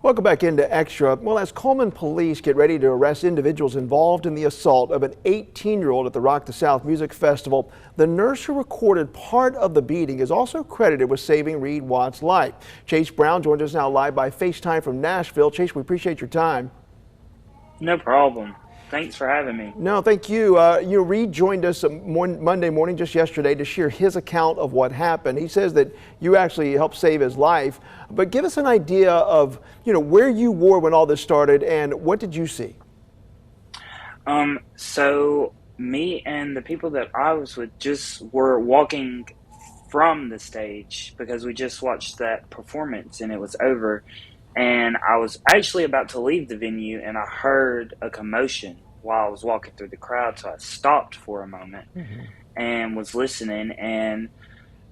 Welcome back into Extra. Well, as Coleman police get ready to arrest individuals involved in the assault of an 18-year-old at the Rock the South Music Festival, the nurse who recorded part of the beating is also credited with saving Reed Watts' life. Chase Brown joins us now live by FaceTime from Nashville. Chase, we appreciate your time. No problem. Thanks for having me. No, thank you. Reed joined us Monday morning, just yesterday, to share his account of what happened. He says that you actually helped save his life. But give us an idea of, where you were when all this started and what did you see? So me and the people that I was with just were walking from the stage because we just watched that performance and it was over. And I was actually about to leave the venue and I heard a commotion while I was walking through the crowd. So I stopped for a moment and was listening. And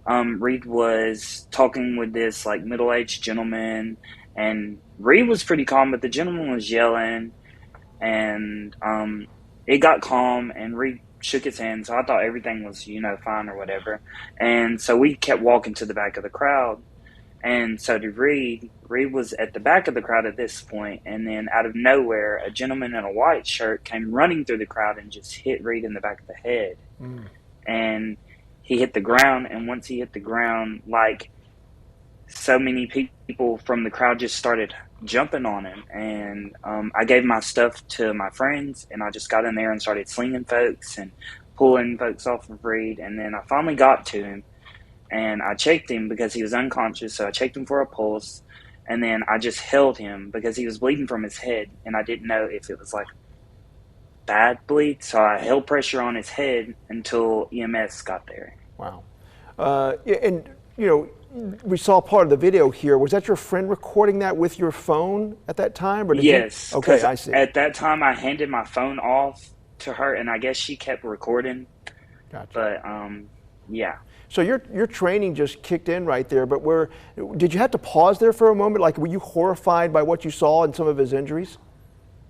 Reed was talking with this middle-aged gentleman. And Reed was pretty calm, but the gentleman was yelling. And it got calm and Reed shook his hand. So I thought everything was, fine or whatever. And so we kept walking to the back of the crowd. And so did Reed. Reed was at the back of the crowd at this point, and then out of nowhere, a gentleman in a white shirt came running through the crowd and just hit Reed in the back of the head. And he hit the ground, and once he hit the ground, so many people from the crowd just started jumping on him. And I gave my stuff to my friends, and I just got in there and started slinging folks and pulling folks off of Reed. And then I finally got to him. And I checked him because he was unconscious, so I checked him for a pulse, and then I just held him because he was bleeding from his head, and I didn't know if it was bad bleed, so I held pressure on his head until EMS got there. Wow. We saw part of the video here. Was that your friend recording that with your phone at that time? Or did Yes. you? Okay, I see. At that time, I handed my phone off to her, and I guess she kept recording. Gotcha. But, yeah. So your training just kicked in right there, but did you have to pause there for a moment? Were you horrified by what you saw and some of his injuries?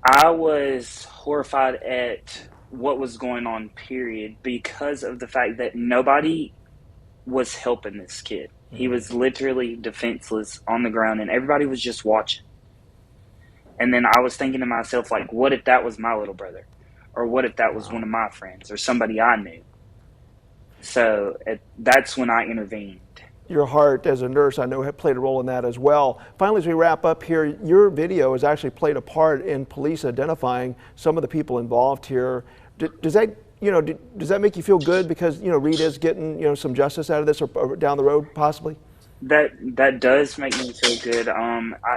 I was horrified at what was going on, period, because of the fact that nobody was helping this kid. He was literally defenseless on the ground, and everybody was just watching. And then I was thinking to myself, what if that was my little brother? Or what if that was one of my friends or somebody I knew? So that's when I intervened. Your heart as a nurse, I know, had played a role in that as well. Finally, as we wrap up here, your video has actually played a part in police identifying some of the people involved here. Does that make you feel good because Reed is getting some justice out of this or down the road possibly? That does make me feel good.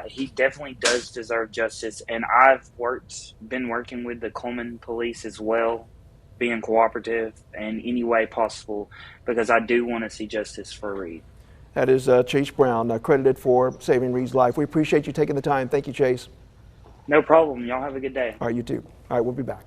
He definitely does deserve justice, and I've been working with the Coleman police as well, being cooperative in any way possible because I do want to see justice for Reed. That is Chase Brown, credited for saving Reed's life. We appreciate you taking the time. Thank you, Chase. No problem. Y'all have a good day. All right, you too. All right, we'll be back.